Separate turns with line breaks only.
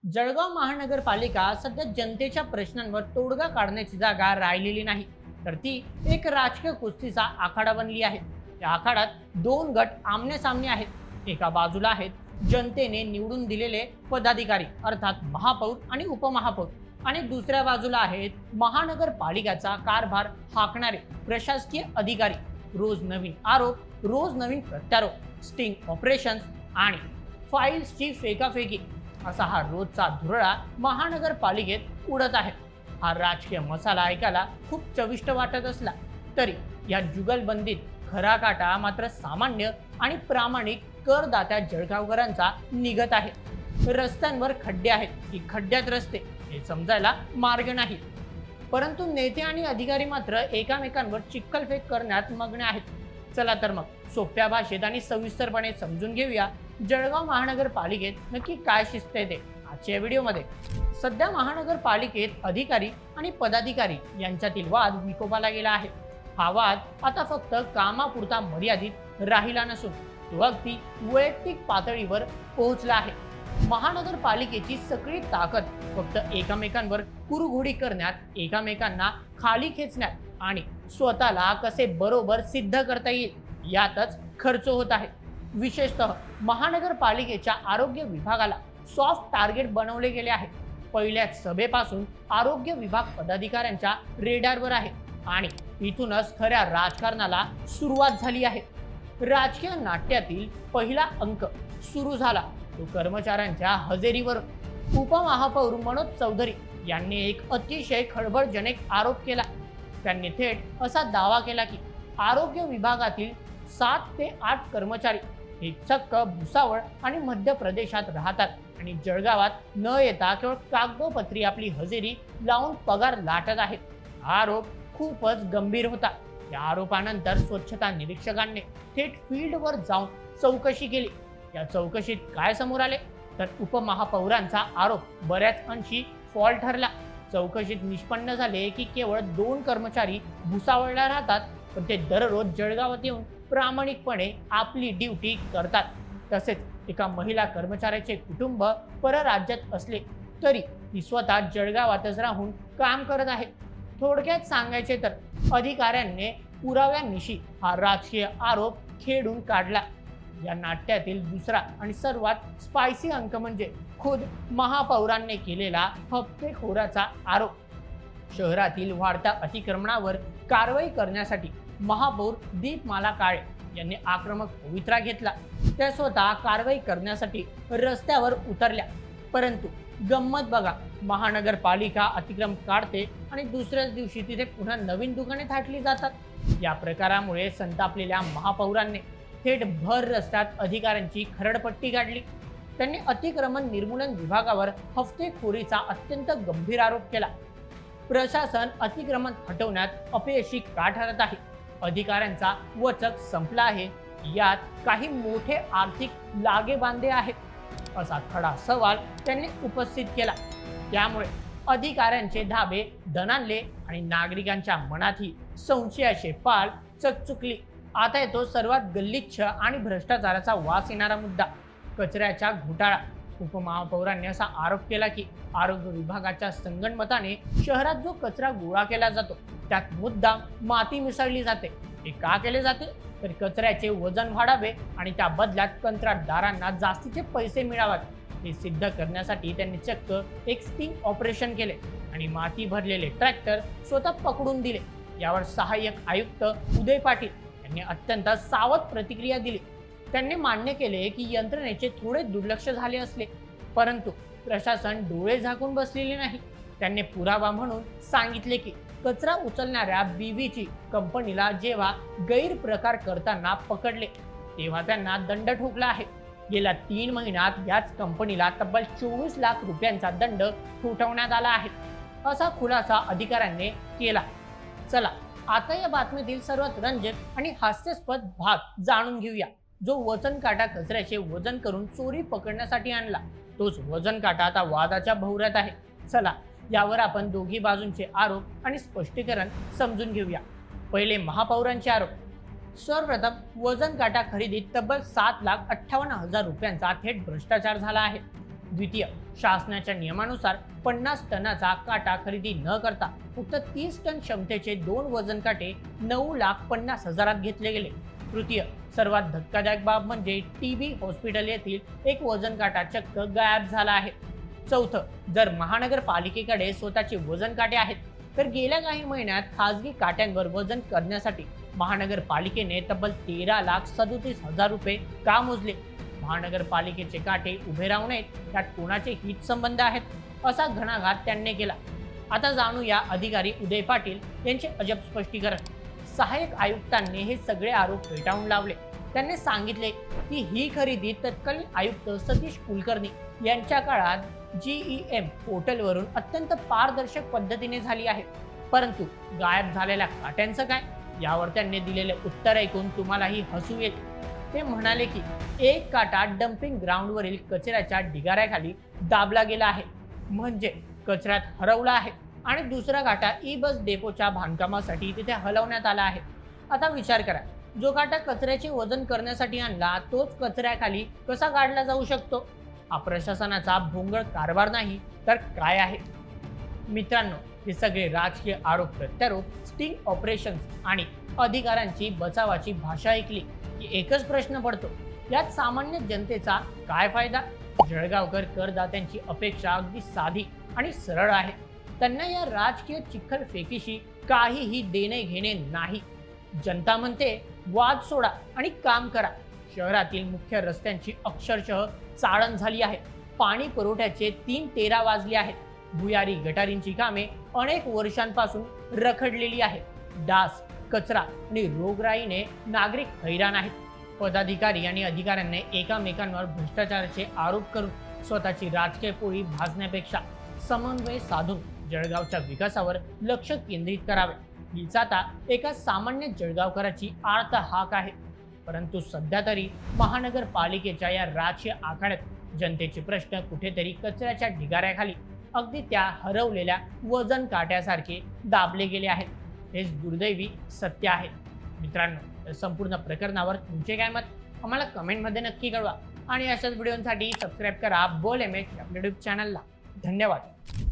जळगाव महानगरपालिका सध्या जनतेच्या प्रश्नांवर तोडगा काढण्याची जागा राहिलेली नाही, तर ती एक राजकीय कुस्तीचा आखाडा बनली आहे. या आखाड्यात दोन गट आमने सामने आहेत. एका बाजूला आहेत जनतेने निवडून दिलेले पदाधिकारी अर्थात महापौर आणि उपमहापौर, आणि दुसऱ्या बाजूला आहेत महानगरपालिकेचा कारभार हाकणारे प्रशासकीय अधिकारी. रोज नवीन आरोप, रोज नवीन प्रत्यारोप, स्टिंग ऑपरेशन्स आणि फाईल्सची फेकाफेकी, असा हा रोजचा धुरळा महानगरपालिकेत उडत आहे. हा राजकीय मसाला ऐकायला खूप चविष्ट वाटत असला तरी या जुगलबंदीत खरा काटा मात्र सामान्य आणि प्रामाणिक करदात्या जळगावकरांचा निघत आहे. रस्त्यांवर खड्डे आहेत की खड्ड्यात रस्ते हे समजायला मार्ग नाही, परंतु नेते आणि अधिकारी मात्र एकामेकांवर चिखलफेक करण्यात मग्न आहेत. चला तर मग सोप्या भाषेत आणि सविस्तरपणे समजून घेऊया जळगाव महानगरपालिकेत नक्की काय शिस्त आहे ते आजच्या व्हिडिओमध्ये. सध्या महानगरपालिकेत अधिकारी आणि पदाधिकारी यांच्यातील वाद विकोपाला गेला आहे. हा वाद आता फक्त कामापुरता मर्यादित राहिला नसून तो अगदी वैयक्तिक पातळीवर पोहोचला आहे. महानगरपालिकेची सगळी ताकद फक्त एकमेकांवर कुरघोडी करण्यात, एकमेकांना खाली खेचण्यात आणि स्वतःला कसे बरोबर सिद्ध करता येईल यातच खर्च होत आहे. विशेषतः महानगरपालिकेच्या आरोग्य विभागाला सॉफ्ट टार्गेट बनवले गेले आहे. पहिल्याच सभेपासून आरोग्य विभाग पदाधिकाऱ्यांच्या रेडारवर आहे आणि इथूनच खऱ्या राजकारणाला सुरुवात झाली आहे. राजकीय नाट्यातील पहिला अंक सुरू झाला तो कर्मचाऱ्यांच्या हजेरीवर. उपमहापौर मनोज चौधरी यांनी एक अतिशय खळबळजनक आरोप केला. त्यांनी थेट असा दावा केला की आरोग्य विभागातील 7 ते 8 कर्मचारी हे चक्क भुसावळ आणि मध्य प्रदेशात राहतात आणि जळगावात न येता केवळ कागदोपत्री आपली हजेरी लावून पगार लाटत आहेत. हा आरोप खूपच गंभीर होता. या आरोपानंतर स्वच्छता निरीक्षकांनी थेट फील्डवर जाऊन चौकशी केली. या चौकशीत काय समोर आले तर उपमहापौरांचा आरोप बऱ्याच अंशी फॉल्ट ठरला. चौकशीत निष्पन्न झाले की केवळ 2 कर्मचारी भुसावळला राहतात, पण ते दररोज जळगावात येऊन प्रामाणिकपणे आपली ड्युटी करतात. तसेच एका महिला कर्मचाऱ्याचे कुटुंब परराज्यात असले तरी ती स्वतः जळगावातच राहून काम करत आहे. थोडक्यात सांगायचे तर अधिकाऱ्यांनी पुराव्यानिशी हा राजकीय आरोप खेळून काढला. या नाट्यातील दुसरा आणि सर्वात स्पायसी अंक म्हणजे खुद महापौरांनी केलेला हप्तेखोराचा आरोप. शहरातील वाढत्या अतिक्रमणावर कारवाई करण्यासाठी महापौर दीपमाला काळे यांनी आक्रमक पवित्रा घेतला. त्या स्वतः कारवाई करण्यासाठी रस्त्यावर उतरल्या, परंतु गंमत बघा, महानगरपालिका अतिक्रम काढते आणि दुसऱ्याच दिवशी तिथे पुन्हा नवीन दुकाने थाटली जातात. या प्रकारामुळे संतापलेल्या महापौरांनी थेट भर रस्त्यात अधिकाऱ्यांची खरडपट्टी काढली. त्यांनी अतिक्रमण निर्मूलन विभागावर हफ्तेखोरीचा अत्यंत गंभीर आरोप केला. प्रशासन अतिक्रमण हटवण्यात अपयशी का ठरत आहे? अधिकाऱ्यांचा वचक संपला आहे, यात काही मोठे आर्थिक लागेबांधे आहेत, असा खडा सवाल त्यांनी उपस्थित केला. त्यामुळे अधिकाऱ्यांचे धाबे दणाणले आणि नागरिकांच्या मनातही संशयाचे पाल चकचुकली. आता येतो सर्वात गल्लीच्छ आणि भ्रष्टाचाराचा वास येणारा मुद्दा, कचऱ्याचा घोटाळा. उपमहापौरांनी असा आरोप केला की आरोग्य विभागाच्या संगणमताने शहरात जो कचरा गोळा केला जातो त्यात मुद्दाम माती मिसळली जाते. हे का केले जाते तर कचऱ्याचे वजन वाढावे आणि त्या बदल्यात कंत्राटदारांना जास्तीचे पैसे मिळावेत हे सिद्ध करण्यासाठी त्यांनी चक्क एक स्टिंग ऑपरेशन केले आणि माती भरलेले ट्रॅक्टर स्वतः पकडून दिले. यावर सहाय्यक आयुक्त उदय पाटील यांनी अत्यंत सावध प्रतिक्रिया दिली. त्यांनी मान्य केले की यंत्रणेचे थोडे दुर्लक्ष झाले असले, परंतु प्रशासन डोळे झाकून बसलेले नाही. त्यांनी पुरावा म्हणून सांगितले की कचरा उचलणाऱ्या बीव्हीची कंपनीला जेव्हा गैरप्रकार करताना पकडले तेव्हा त्यांना दंड ठोकला आहे. गेल्या 3 महिन्यात याच कंपनीला तब्बल 24 लाख रुपयांचा दंड ठोठावण्यात आला आहे, असा खुलासा अधिकाऱ्यांनी केला. चला आता या बातमीतील सर्वात रंजक आणि हास्यास्पद भाग जाणून घेऊया. जो वजन काटा कचऱ्याचे वजन करून चोरी पकडण्यासाठी आणला, तोच वजन काटा आता वादाच्या भोवऱ्यात आहे. चला यावर आपण दोघी बाजूंचे आरोप आणि स्पष्टीकरण समजून घेऊया. पहिले महापौरांचे आरोप. सर्वप्रथम वजन काटा खरेदीत तब्बल 7,58,000 रुपयांचा थेट भ्रष्टाचार झाला आहे. द्वितीय, शासनाच्या नियमानुसार 50 टनाचा काटा खरेदी न करता फक्त 30 टन क्षमतेचे 2 वजन काटे 9,50,000 घेतले गेले. तृतीय, सर्वात धक्कादायक बाब म्हणजे टीबी हॉस्पिटल येथील एक वजन काटा चक्क गायब झाला आहे. चौथं, जर महानगरपालिकेकडे स्वतःचे वजन काटे आहेत तर गेल्या काही महिन्यात खासगी काट्यांवर वजन करण्यासाठी महानगरपालिकेने तब्बल 13,37,000 रुपये का मोजले? महानगरपालिकेचे काटे उभे राहू नयेत, त्यात कोणाचे हित संबंध आहेत, असा घणाघात त्यांनी केला. आता जाणूया अधिकारी उदय पाटील यांचे अजब स्पष्टीकरण. सहाय्यक आयुक्तांनी हे सगळे आरोप फेटाळून लावले. त्यांनी सांगितले की ही खरेदी तत्कालीन आयुक्त सतीश कुलकर्णी यांच्या काळात GEM पोर्टलवरून अत्यंत पारदर्शक पद्धतीने झाली आहे. परंतु गायब झालेल्या काट्यांचं काय? यावर त्यांनी दिलेले उत्तर ऐकून तुम्हालाही हसू येईल. ते म्हणाले की एक काटा डम्पिंग ग्राउंडवरील कचऱ्याच्या ढिगाऱ्याखाली दाबला गेला आहे, म्हणजे कचऱ्यात हरवला आहे, आणि दुसरा काटा बस डेपोच्या बांधकामासाठी तिथे हलवण्यात आला आहे. आता विचार करा, जो काटा कचऱ्याचे वजन करण्यासाठी आणला तोच कचऱ्याखाली कसा काढला जाऊ शकतो? हा प्रशासनाचा भोंगळ कारभार नाही तर काय आहे? मित्रांनो, हे सगळे राजकीय आरोप प्रत्यारोप, स्टिंग ऑपरेशन्स आणि अधिकाऱ्यांची बचावाची भाषा ऐकली की एकच प्रश्न पडतो, यात सामान्य जनतेचा काय फायदा? जळगावकर करदात्यांची अपेक्षा अगदी साधी आणि सरळ आहे. त्यांना या राजकीय चिखलफेकीशी काहीही देणे घेणे नाही. जनता म्हणते वाद सोडा आणि काम करा. शहरातील मुख्य रस्त्यांची अक्षरशः चाळण झाली आहे. पाणी पुरवठ्याचे 3 तेरा वाजले आहेत. भुयारी गटारींची कामे अनेक वर्षांपासून रखडलेली आहेत. डास, कचरा आणि रोगराईने नागरिक हैराण आहेत. पदाधिकारी आणि अधिकाऱ्यांनी एकामेकांवर भ्रष्टाचाराचे आरोप करून स्वतःची राजकीय पोळी भाजण्यापेक्षा समन्वय साधून जळगावच्या विकासावर लक्ष केंद्रित करावे, हीच आता एका सामान्य जळगावकराची आर्त हाक आहे. परंतु सध्या तरी महानगरपालिकेच्या या राजकीय आखाड्यात जनतेचे प्रश्न कुठेतरी कचऱ्याच्या ढिगाऱ्याखाली अगदी त्या हरवलेल्या वजन काट्यासारखे दाबले गेले आहेत. हेच दुर्दैवी सत्य आहे. मित्रांनो, संपूर्ण प्रकरणावर तुमचे काय मत आम्हाला कमेंटमध्ये नक्की कळवा आणि अशाच व्हिडिओसाठी सबस्क्राईब करा बोल MH आपल्या यूट्यूब चॅनलला. धन्यवाद.